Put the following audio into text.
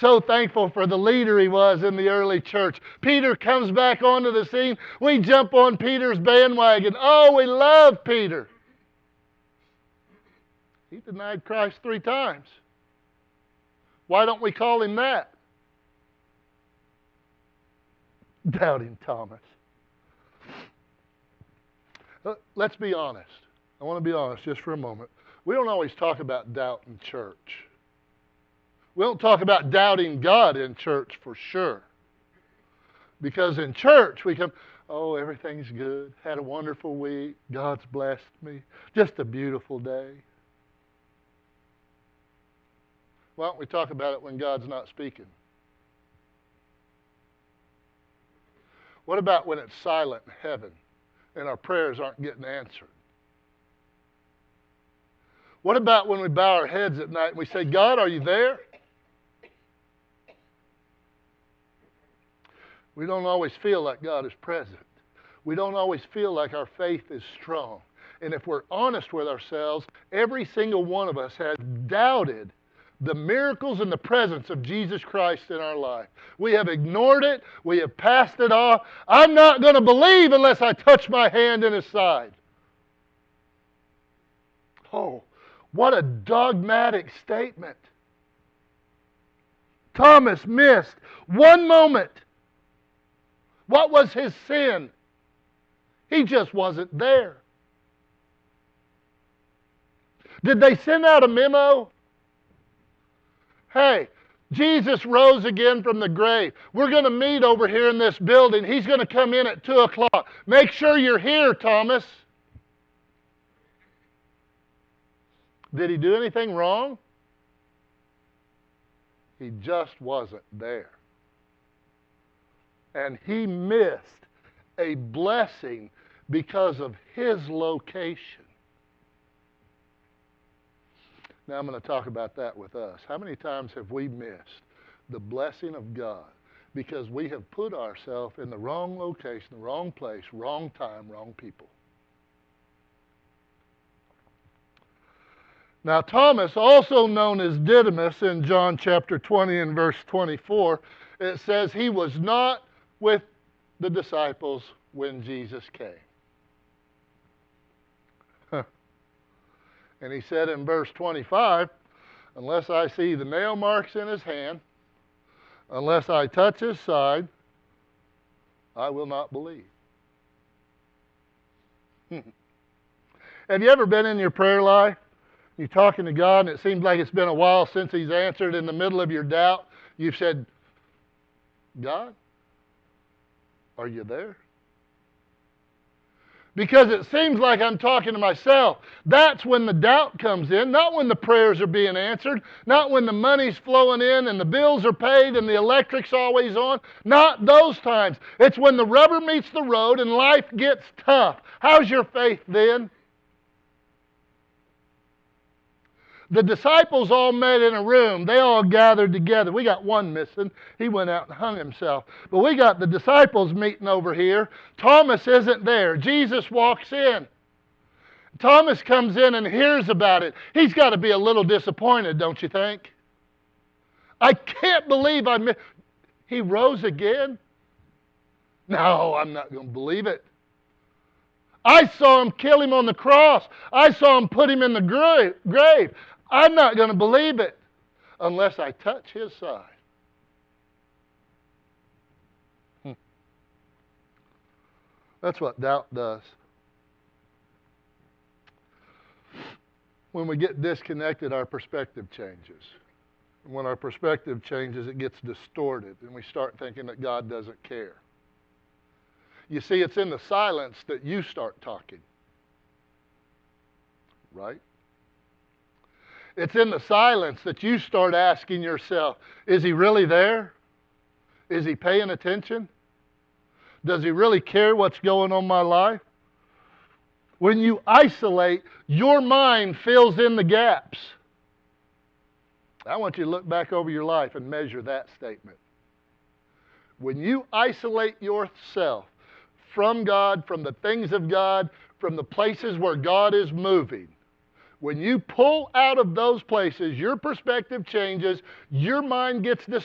So thankful for the leader he was in the early church. Peter comes back onto the scene. We jump on Peter's bandwagon. Oh, we love Peter. He denied Christ 3 times. Why don't we call him that? Doubting Thomas. Let's be honest. I want to be honest just for a moment. We don't always talk about doubt in church. We don't talk about doubting God in church for sure. Because in church we come, oh, everything's good. Had a wonderful week. God's blessed me. Just a beautiful day. Why don't we talk about it when God's not speaking? What about when it's silent in heaven and our prayers aren't getting answered? What about when we bow our heads at night and we say, God, are you there? We don't always feel like God is present. We don't always feel like our faith is strong. And if we're honest with ourselves, every single one of us has doubted the miracles and the presence of Jesus Christ in our life. We have ignored it. We have passed it off. I'm not going to believe unless I touch my hand in His side. Oh, what a dogmatic statement. Thomas missed one moment. What was his sin? He just wasn't there. Did they send out a memo? Hey, Jesus rose again from the grave. We're going to meet over here in this building. He's going to come in at 2 o'clock. Make sure you're here, Thomas. Did he do anything wrong? He just wasn't there. And he missed a blessing because of his location. Now I'm going to talk about that with us. How many times have we missed the blessing of God because we have put ourselves in the wrong location, the wrong place, wrong time, wrong people? Now Thomas, also known as Didymus in John chapter 20 and verse 24, it says he was not with the disciples when Jesus came. And he said in verse 25, unless I see the nail marks in his hand, unless I touch his side, I will not believe. Have you ever been in your prayer life? You're talking to God and it seems like it's been a while since He's answered. In the middle of your doubt, you've said, God, are you there? Because it seems like I'm talking to myself. That's when the doubt comes in, not when the prayers are being answered, not when the money's flowing in and the bills are paid and the electric's always on. Not those times. It's when the rubber meets the road and life gets tough. How's your faith then? The disciples all met in a room. They all gathered together. We got one missing. He went out and hung himself. But we got the disciples meeting over here. Thomas isn't there. Jesus walks in. Thomas comes in and hears about it. He's got to be a little disappointed, don't you think? I can't believe I missed. He rose again? No, I'm not going to believe it. I saw Him kill Him on the cross. I saw Him put Him in the grave. I'm not going to believe it unless I touch His side. That's what doubt does. When we get disconnected, our perspective changes. And when our perspective changes, it gets distorted, and we start thinking that God doesn't care. You see, it's in the silence that you start talking. Right? It's in the silence that you start asking yourself, is He really there? Is He paying attention? Does He really care what's going on in my life? When you isolate, your mind fills in the gaps. I want you to look back over your life and measure that statement. When you isolate yourself from God, from the things of God, from the places where God is moving, When you pull out of those places, your perspective changes, your mind gets distorted.